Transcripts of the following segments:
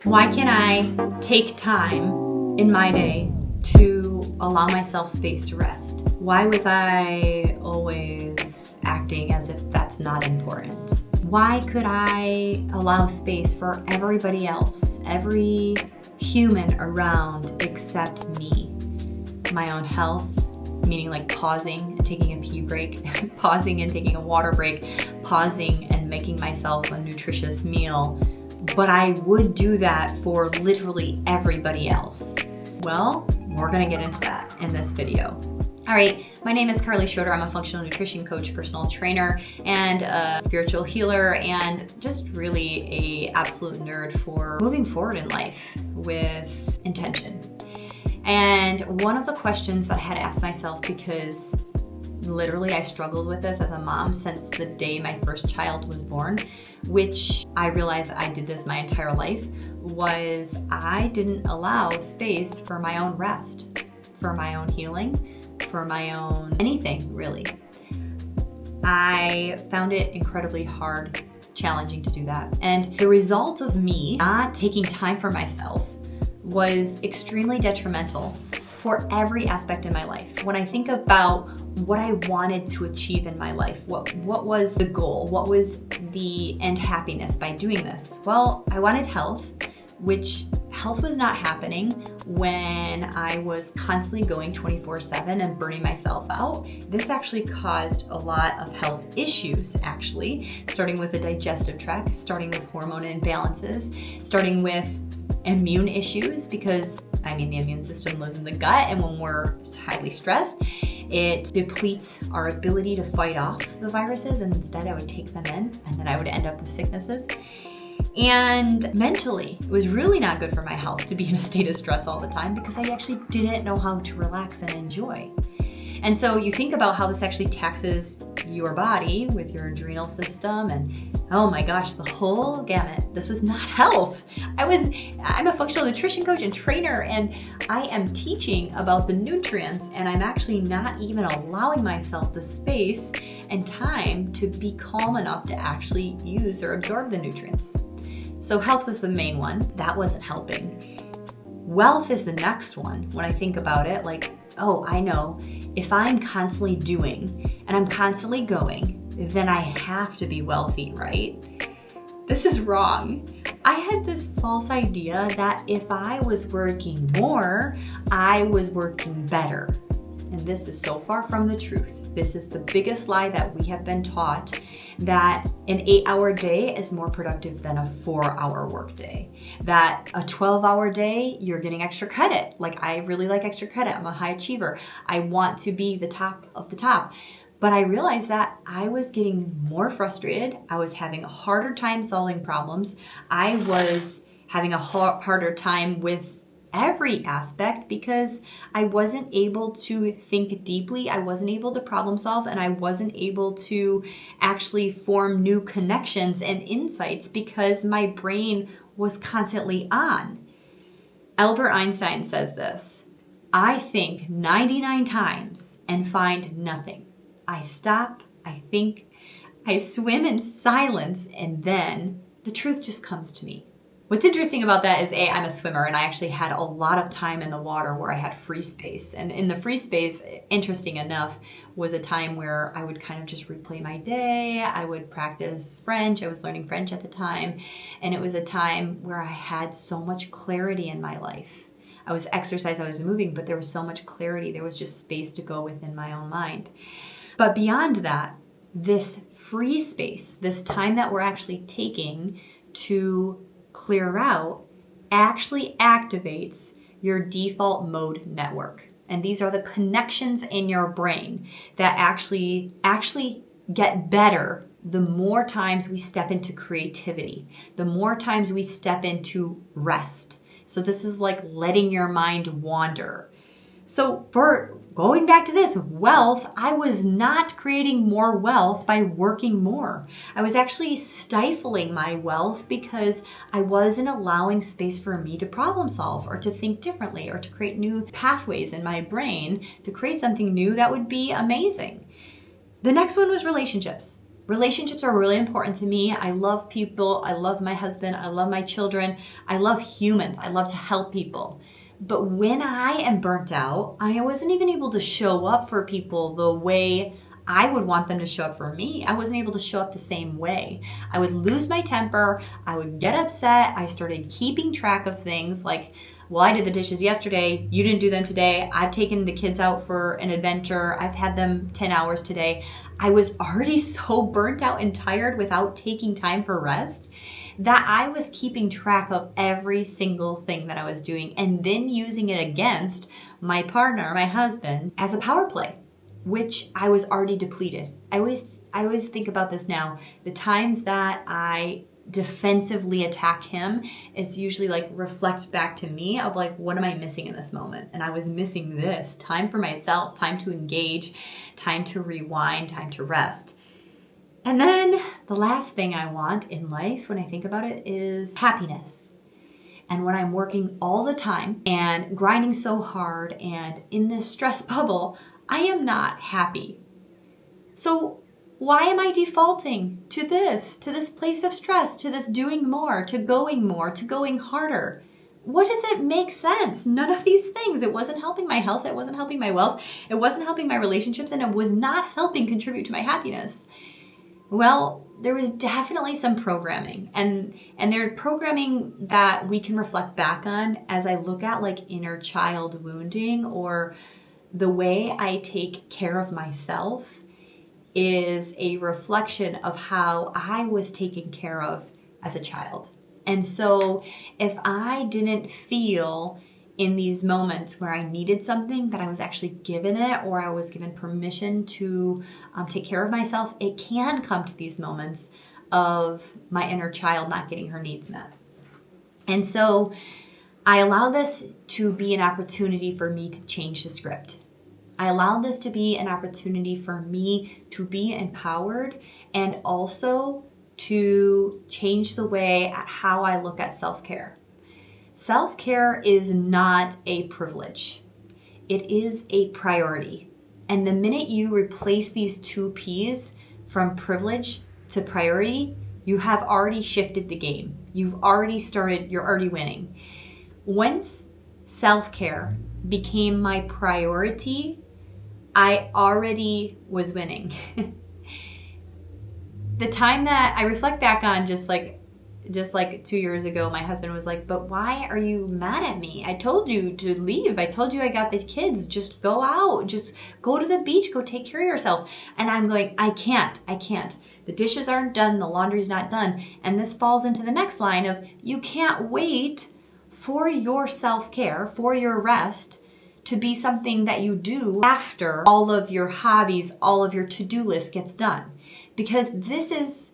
Why can't I take time in my day to allow myself space to rest? Why was I always acting as if that's not important? Why could I allow space for everybody else, every human around except me? My own health, meaning like pausing and taking a pee break, pausing and taking a water break, pausing and making myself a nutritious meal. But I would do that for literally everybody else. Well, we're gonna get into that in this video. All right, my name is Carly Schroeder. I'm a functional nutrition coach, personal trainer, and a spiritual healer, and just really a absolute nerd for moving forward in life with intention. And one of the questions that I had asked myself, because literally I struggled with this as a mom since the day my first child was born, which I realized I did this my entire life, was I didn't allow space for my own rest, for my own healing, for my own anything really. I found it incredibly hard, challenging to do that. And the result of me not taking time for myself was extremely detrimental for every aspect in my life. When I think about what I wanted to achieve in my life, what was the goal? What was the end happiness by doing this? Well, I wanted health, which health was not happening when I was constantly going 24/7 and burning myself out. This actually caused a lot of health issues, actually, starting with the digestive tract, starting with hormone imbalances, starting with immune issues, because the immune system lives in the gut, and when we're highly stressed, it depletes our ability to fight off the viruses, and instead I would take them in, and then I would end up with sicknesses. And mentally, it was really not good for my health to be in a state of stress all the time, because I actually didn't know how to relax and enjoy. And so you think about how this actually taxes your body with your adrenal system, and oh my gosh, the whole gamut. This was not health. I'm a functional nutrition coach and trainer, and I am teaching about the nutrients, and I'm actually not even allowing myself the space and time to be calm enough to actually use or absorb the nutrients. So health was the main one. That wasn't helping. Wealth is the next one. When I think about it, like, oh, I know if I'm constantly doing and I'm constantly going, then I have to be wealthy, right? This is wrong. I had this false idea that if I was working more, I was working better. And this is so far from the truth. This is the biggest lie that we have been taught, that an 8-hour day is more productive than a 4-hour workday. That a 12-hour day, you're getting extra credit. Like, I really like extra credit. I'm a high achiever. I want to be the top of the top. But I realized that I was getting more frustrated. I was having a harder time solving problems. I was having a harder time with every aspect because I wasn't able to think deeply. I wasn't able to problem solve, and I wasn't able to actually form new connections and insights because my brain was constantly on. Albert Einstein says this: I think 99 times and find nothing. I stop, I think, I swim in silence, and then the truth just comes to me. What's interesting about that is, I'm a swimmer, and I actually had a lot of time in the water where I had free space. And in the free space, interesting enough, was a time where I would kind of just replay my day. I would practice French. I was learning French at the time. And it was a time where I had so much clarity in my life. I was exercising, I was moving, but there was so much clarity. There was just space to go within my own mind. But beyond that, this free space, this time that we're actually taking to clear out, actually activates your default mode network. And these are the connections in your brain that actually get better the more times we step into creativity, the more times we step into rest. So this is like letting your mind wander. So for going back to this, wealth, I was not creating more wealth by working more. I was actually stifling my wealth because I wasn't allowing space for me to problem solve or to think differently or to create new pathways in my brain to create something new that would be amazing. The next one was relationships. Relationships are really important to me. I love people. I love my husband. I love my children. I love humans. I love to help people. But when I am burnt out, I wasn't even able to show up for people the way I would want them to show up for me. I wasn't able to show up the same way. I would lose my temper. I would get upset. I started keeping track of things like, well, I did the dishes yesterday. You didn't do them today. I've taken the kids out for an adventure. I've had them 10 hours today. I was already so burnt out and tired without taking time for rest that I was keeping track of every single thing that I was doing and then using it against my partner, my husband, as a power play, which I was already depleted. I always think about this now. The times that I defensively attack him is usually like reflect back to me of like, what am I missing in this moment? And I was missing this time for myself, time to engage, time to rewind, time to rest. And then the last thing I want in life when I think about it is happiness. And when I'm working all the time and grinding so hard and in this stress bubble, I am not happy. So why am I defaulting to this place of stress, to this doing more, to going harder? What does it make sense? None of these things. It wasn't helping my health. It wasn't helping my wealth. It wasn't helping my relationships, and it was not helping contribute to my happiness. Well, there was definitely some programming, and there's programming that we can reflect back on as I look at like inner child wounding, or the way I take care of myself is a reflection of how I was taken care of as a child. And so if I didn't feel in these moments where I needed something that I was actually given it, or I was given permission to take care of myself, it can come to these moments of my inner child not getting her needs met. And so I allow this to be an opportunity for me to change the script. I allow this to be an opportunity for me to be empowered and also to change the way at how I look at self-care. Self-care is not a privilege. It is a priority. And the minute you replace these two P's from privilege to priority, you have already shifted the game. You're already winning. Once self-care became my priority, I already was winning. The time that I reflect back on, just like 2 years ago, my husband was like, but why are you mad at me? I told you to leave. I told you I got the kids. Just go out. Just go to the beach. Go take care of yourself. And I'm going, I can't. The dishes aren't done. The laundry's not done. And this falls into the next line of, you can't wait for your self-care, for your rest, to be something that you do after all of your hobbies, all of your to-do list gets done. Because this is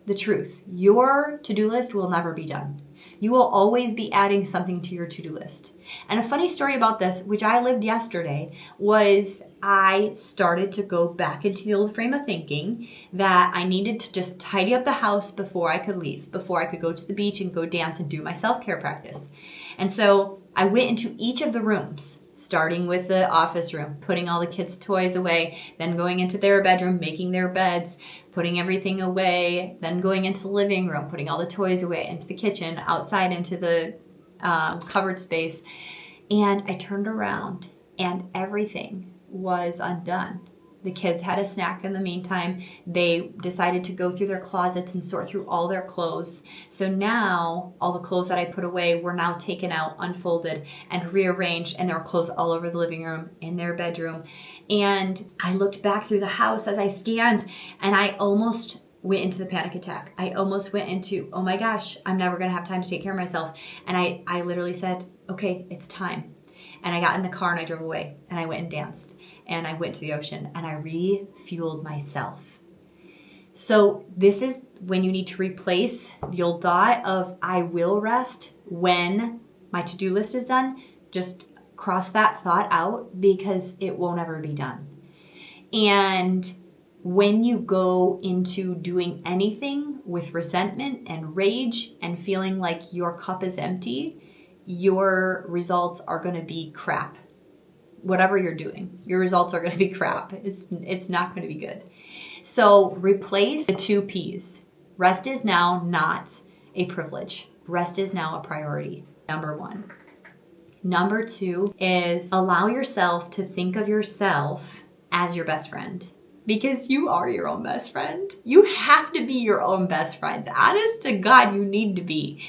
the truth. Your to-do list will never be done. You will always be adding something to your to-do list. And a funny story about this, which I lived yesterday, was I started to go back into the old frame of thinking that I needed to just tidy up the house before I could leave, before I could go to the beach and go dance and do my self-care practice. And so I went into each of the rooms, starting with the office room, putting all the kids' toys away, then going into their bedroom, making their beds, putting everything away, then going into the living room, putting all the toys away, into the kitchen, outside into the covered space. And I turned around and everything was undone. The kids had a snack in the meantime. They decided to go through their closets and sort through all their clothes. So now all the clothes that I put away were now taken out, unfolded, and rearranged, and there were clothes all over the living room, in their bedroom. And I looked back through the house as I scanned, and I almost went into the panic attack. I almost went into, oh my gosh, I'm never going to have time to take care of myself. And I literally said, okay, it's time. And I got in the car and I drove away, and I went and danced. And I went to the ocean and I refueled myself. So this is when you need to replace the old thought of I will rest when my to-do list is done. Just cross that thought out because it won't ever be done. And when you go into doing anything with resentment and rage and feeling like your cup is empty, your results are going to be crap. Whatever you're doing, your results are going to be crap. It's not going to be good. So replace the two P's. Rest is now not a privilege. Rest is now a priority. Number one. Number two is allow yourself to think of yourself as your best friend. Because you are your own best friend. You have to be your own best friend. Honest to God, you need to be.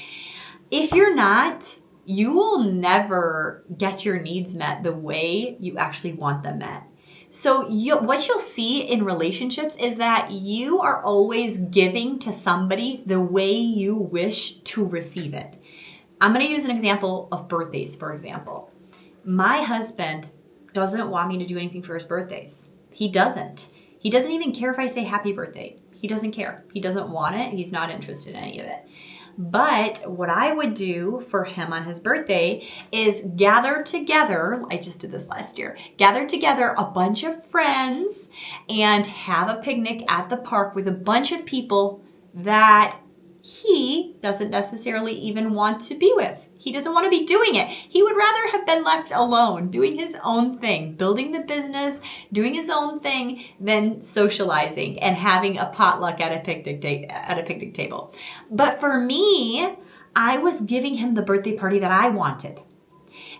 If you're not, you will never get your needs met the way you actually want them met. So what you'll see in relationships is that you are always giving to somebody the way you wish to receive it. I'm going to use an example of birthdays, for example. My husband doesn't want me to do anything for his birthdays. He doesn't. He doesn't even care if I say happy birthday. He doesn't care. He doesn't want it. He's not interested in any of it. But what I would do for him on his birthday is gather together, I just did this last year, gather together a bunch of friends and have a picnic at the park with a bunch of people that he doesn't necessarily even want to be with. He doesn't want to be doing it. He would rather have been left alone, doing his own thing, building the business, doing his own thing, than socializing and having a potluck at a picnic table. But for me, I was giving him the birthday party that I wanted.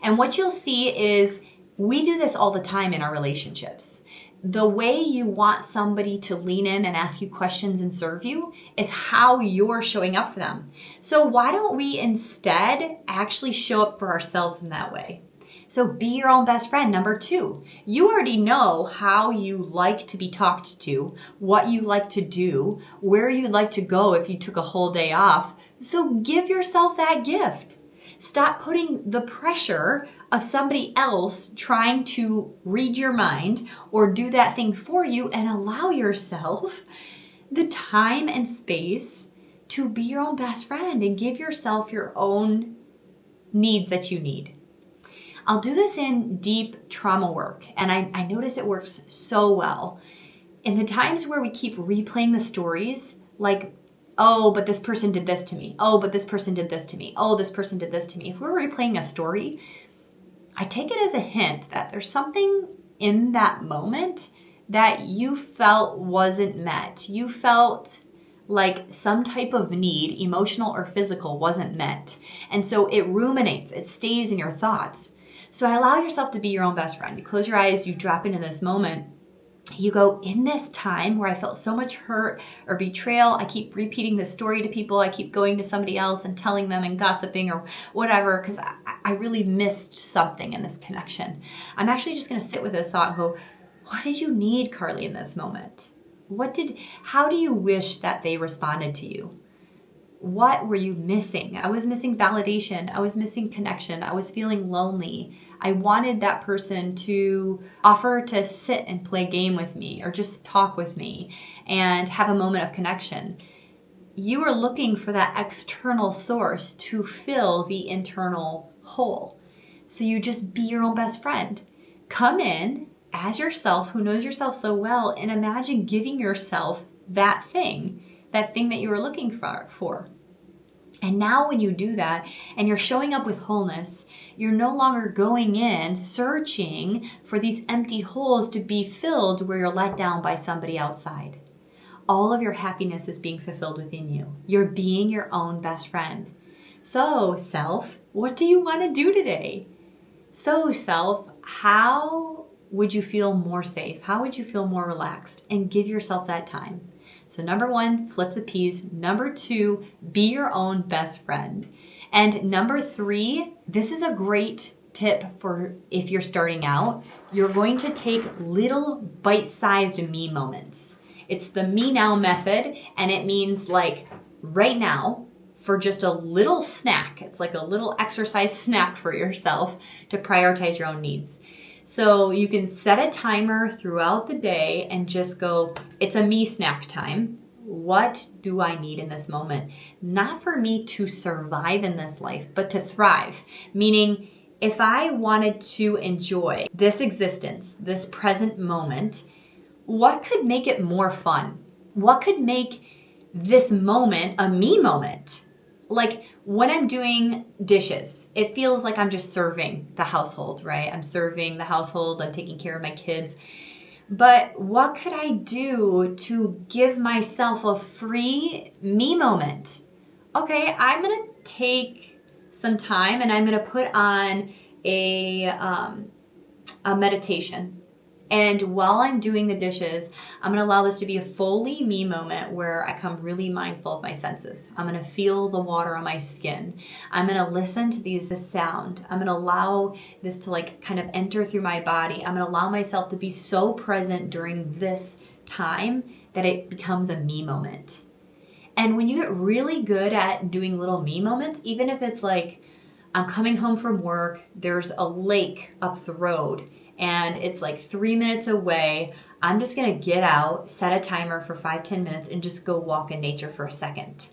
And what you'll see is we do this all the time in our relationships. The way you want somebody to lean in and ask you questions and serve you is how you're showing up for them. So why don't we instead actually show up for ourselves in that way? So be your own best friend. Number two, you already know how you like to be talked to, what you like to do, where you'd like to go if you took a whole day off. So give yourself that gift. Stop putting the pressure of somebody else trying to read your mind or do that thing for you, and allow yourself the time and space to be your own best friend and give yourself your own needs that you need. I'll do this in deep trauma work, and I notice it works so well. In the times where we keep replaying the stories, like, oh, but this person did this to me. Oh, but this person did this to me. Oh, this person did this to me. If we're replaying a story, I take it as a hint that there's something in that moment that you felt wasn't met. You felt like some type of need, emotional or physical, wasn't met. And so it ruminates, it stays in your thoughts. So allow yourself to be your own best friend. You close your eyes, you drop into this moment. You go, in this time where I felt so much hurt or betrayal, I keep repeating this story to people. I keep going to somebody else and telling them and gossiping or whatever because I really missed something in this connection. I'm actually just going to sit with this thought and go, what did you need, Carly, in this moment? How do you wish that they responded to you? What were you missing? I was missing validation. I was missing connection. I was feeling lonely. I wanted that person to offer to sit and play a game with me or just talk with me and have a moment of connection. You are looking for that external source to fill the internal hole. So you just be your own best friend. Come in as yourself, who knows yourself so well, and imagine giving yourself that thing that you were looking for. And now when you do that and you're showing up with wholeness, you're no longer going in searching for these empty holes to be filled where you're let down by somebody outside. All of your happiness is being fulfilled within you. You're being your own best friend. So, self, what do you want to do today? So, self, how would you feel more safe? How would you feel more relaxed? And give yourself that time. So number one, flip the P's. Number two, be your own best friend. And number three, this is a great tip for if you're starting out. You're going to take little bite-sized me moments. It's the me now method, and it means like right now for just a little snack. It's like a little exercise snack for yourself to prioritize your own needs. So you can set a timer throughout the day and just go, it's a me snack time. What do I need in this moment? Not for me to survive in this life, but to thrive. Meaning, if I wanted to enjoy this existence, this present moment, what could make it more fun? What could make this moment a me moment? Like when I'm doing dishes, it feels like I'm just serving the household, right? I'm serving the household, I'm taking care of my kids. But what could I do to give myself a free me moment? Okay, I'm gonna take some time and I'm gonna put on a meditation. And while I'm doing the dishes, I'm gonna allow this to be a fully me moment where I come really mindful of my senses. I'm gonna feel the water on my skin. I'm gonna listen to this sound. I'm gonna allow this to like kind of enter through my body. I'm gonna allow myself to be so present during this time that it becomes a me moment. And when you get really good at doing little me moments, even if it's like, I'm coming home from work, there's a lake up the road, and it's like 3 minutes away. I'm just gonna get out, set a timer for 5-10 minutes, and just go walk in nature for a second.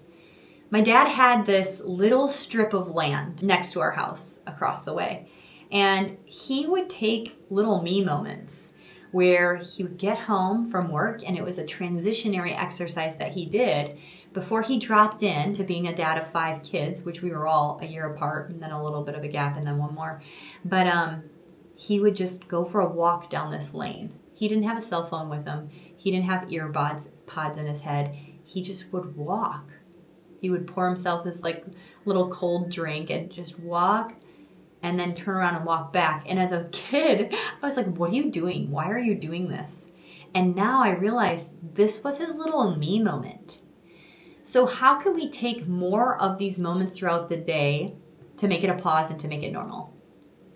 My dad had this little strip of land next to our house across the way, and he would take little me moments where he would get home from work, and it was a transitionary exercise that he did before he dropped in to being a dad of 5 kids, which we were all a year apart, and then a little bit of a gap, and then one more. But he would just go for a walk down this lane. He didn't have a cell phone with him. He didn't have earbuds pods in his head. He just would walk. He would pour himself this like little cold drink and just walk and then turn around and walk back. And as a kid, I was like, what are you doing? Why are you doing this? And now I realize this was his little me moment. So how can we take more of these moments throughout the day to make it a pause and to make it normal?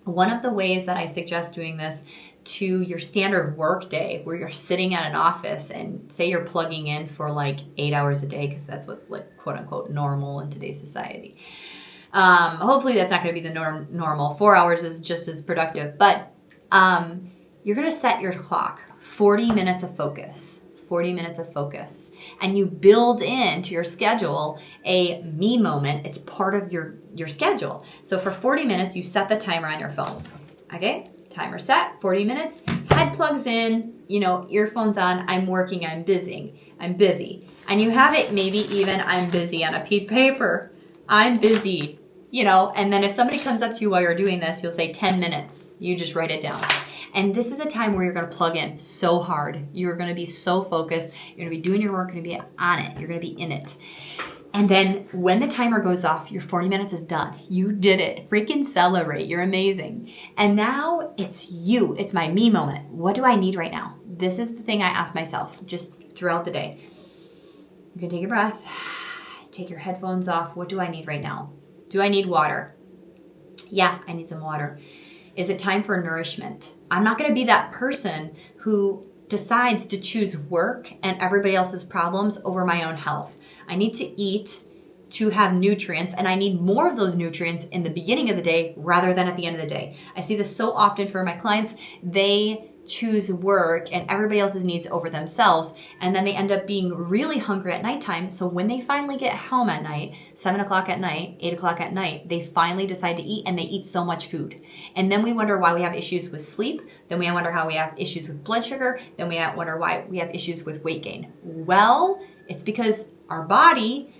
One of the ways that I suggest doing this to your standard work day where you're sitting at an office and say you're plugging in for like 8 hours a day, because that's what's like quote unquote normal in today's society. Hopefully that's not going to be the normal. 4 hours is just as productive, but you're going to set your clock, 40 minutes of focus. 40 minutes of focus, and you build into your schedule a me moment. It's part of your schedule. So for 40 minutes, you set the timer on your phone. Okay, timer set, 40 minutes, head plugs in, earphones on, I'm working, I'm busy. And you have it maybe even I'm busy on a piece of paper. I'm busy, and then if somebody comes up to you while you're doing this, you'll say 10 minutes. You just write it down. And this is a time where you're going to plug in so hard. You're going to be so focused. You're going to be doing your work. You're going to be on it. You're going to be in it. And then when the timer goes off, your 40 minutes is done. You did it. Freaking celebrate. You're amazing. And now it's you. It's my me moment. What do I need right now? This is the thing I ask myself just throughout the day. You can take a breath. Take your headphones off. What do I need right now? Do I need water? Yeah, I need some water. Is it time for nourishment? I'm not going to be that person who decides to choose work and everybody else's problems over my own health. I need to eat to have nutrients, and I need more of those nutrients in the beginning of the day rather than at the end of the day. I see this so often for my clients. They choose work and everybody else's needs over themselves, and then they end up being really hungry at nighttime. So when they finally get home at night, 7 o'clock at night, 8 o'clock at night, they finally decide to eat, and they eat so much food. And then we wonder why we have issues with sleep. Then we wonder how we have issues with blood sugar. Then we wonder why we have issues with weight gain. Well, it's because our body,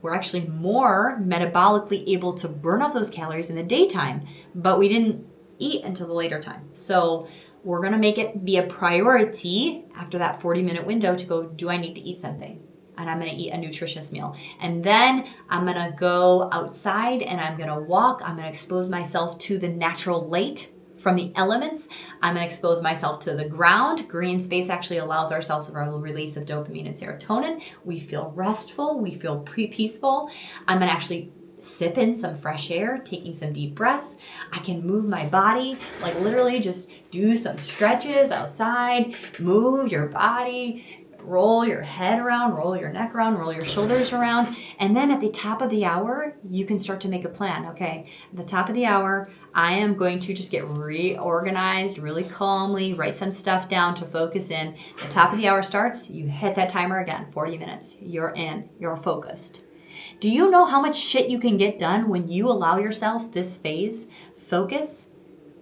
we're actually more metabolically able to burn off those calories in the daytime, but we didn't eat until the later time. So we're going to make it be a priority after that 40-minute window to go, do I need to eat something? And I'm going to eat a nutritious meal. And then I'm going to go outside and I'm going to walk. I'm going to expose myself to the natural light from the elements. I'm going to expose myself to the ground. Green space actually allows ourselves a release of dopamine and serotonin. We feel restful. We feel peaceful. I'm going to actually sip in some fresh air, taking some deep breaths. I can move my body, like literally just do some stretches outside, move your body, roll your head around, roll your neck around, roll your shoulders around. And then at the top of the hour, you can start to make a plan. Okay, at the top of the hour, I am going to just get reorganized really calmly, write some stuff down to focus in. The top of the hour starts, you hit that timer again, 40 minutes. You're in, you're focused. Do you know how much shit you can get done when you allow yourself this phase? Focus,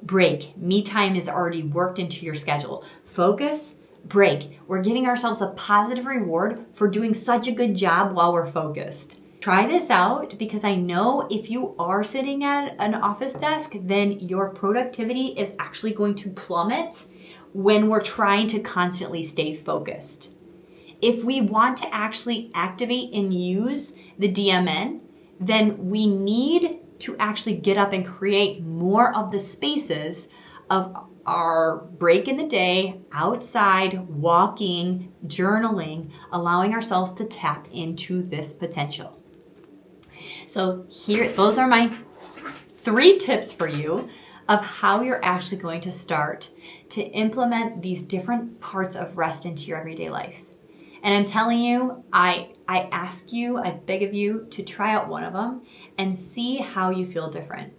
break. Me time is already worked into your schedule. Focus, break. We're giving ourselves a positive reward for doing such a good job while we're focused. Try this out, because I know if you are sitting at an office desk, then your productivity is actually going to plummet when we're trying to constantly stay focused. If we want to actually activate and use the DMN, then we need to actually get up and create more of the spaces of our break in the day, outside, walking, journaling, allowing ourselves to tap into this potential. So here, those are my 3 tips for you of how you're actually going to start to implement these different parts of rest into your everyday life. And I'm telling you, I ask you, I beg of you to try out one of them and see how you feel different.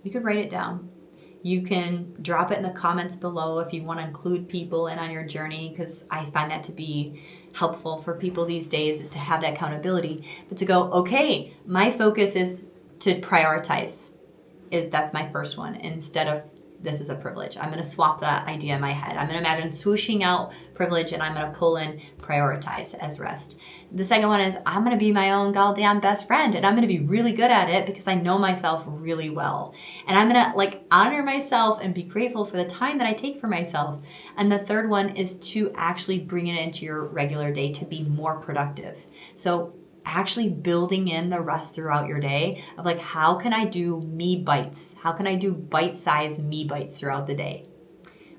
You could write it down. You can drop it in the comments below if you want to include people in on your journey, because I find that to be helpful for people these days, is to have that accountability. But to go, okay, my focus is to prioritize. That's my first one, instead of this is a privilege. I'm going to swap that idea in my head. I'm going to imagine swooshing out privilege and I'm going to pull in prioritize as rest. The second one is I'm going to be my own goddamn best friend, and I'm going to be really good at it because I know myself really well. And I'm going to honor myself and be grateful for the time that I take for myself. And the third one is to actually bring it into your regular day to be more productive. So actually building in the rest throughout your day of how can I do me bites? How can I do bite-sized me bites throughout the day?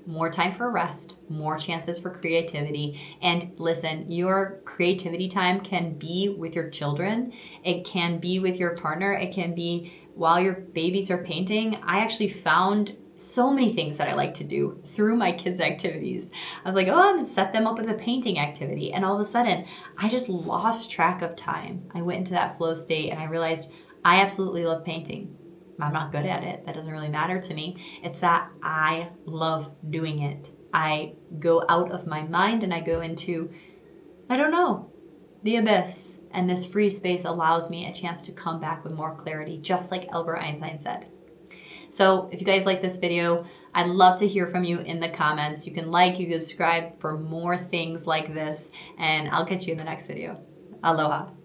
More time for rest, more chances for creativity. And listen, your creativity time can be with your children. It can be with your partner. It can be while your babies are painting. I actually found so many things that I like to do through my kids' activities. I was like, oh, I'm gonna set them up with a painting activity. And all of a sudden, I just lost track of time. I went into that flow state and I realized I absolutely love painting. I'm not good at it. That doesn't really matter to me. It's that I love doing it. I go out of my mind and I go into, I don't know, the abyss. And this free space allows me a chance to come back with more clarity, just like Albert Einstein said. So if you guys like this video, I'd love to hear from you in the comments. You can you can subscribe for more things like this, and I'll catch you in the next video. Aloha.